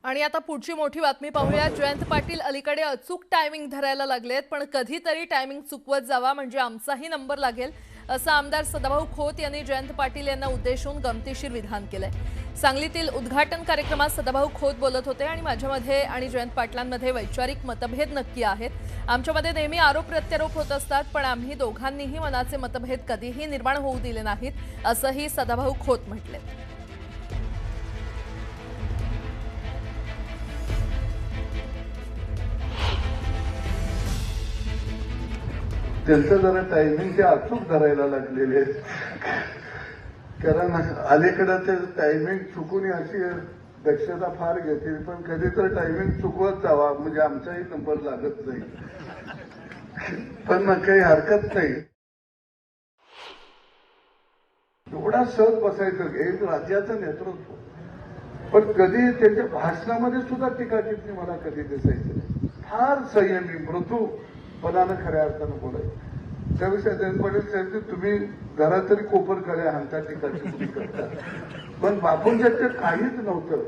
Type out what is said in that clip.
आणि आता पुढची मोठी बातमी पाहूया। जयंत पाटील अलीकडे अचूक टायमिंग धरायला लागलेत, पण कधीतरी टायमिंग चुकवत जावा म्हणजे आमचाही नंबर लागेल, असं आमदार सदाभाऊ खोत यांनी जयंत पाटील यांना उद्देशून गमतीशीर विधान केलंय। सांगलीतील उद्घाटन कार्यक्रमात सदाभाऊ खोत बोलत होते आणि माझ्यामध्ये आणि जयंत पाटलांमध्ये वैचारिक मतभेद नक्की आहेत। आमच्यामध्ये नेहमी आरोप प्रत्यारोप होत असतात, पण आम्ही दोघांनीही मनाचे मतभेद कधीही निर्माण होऊ दिले नाहीत, असंही सदाभाऊ खोत म्हटले। त्यांचं जरा टायमिंग ते अचूक धरायला लागलेले आहेत, कारण अलीकडे ते टायमिंग चुकून अशी दक्षता फार घेतील, पण कधी तर टायमिंग चुकवत जावा म्हणजे आमचाही नंबर लागत नाही, पण मग काही हरकत नाही। एवढा सहज बसायचं एक राज्याचं नेतृत्व, पण कधी त्यांच्या भाषणामध्ये सुद्धा टीका टिप्पणी मला कधी दिसायची नाही। फार संयमी मृदूपणानं खऱ्या अर्थानं बोलायचं। त्याविषयी जयंत पाटील साहेब तुम्ही जरा तरी कोपर खऱ्या हाणता टीका टिप्पणी करता, पण बापूंच्या काहीच नव्हतं।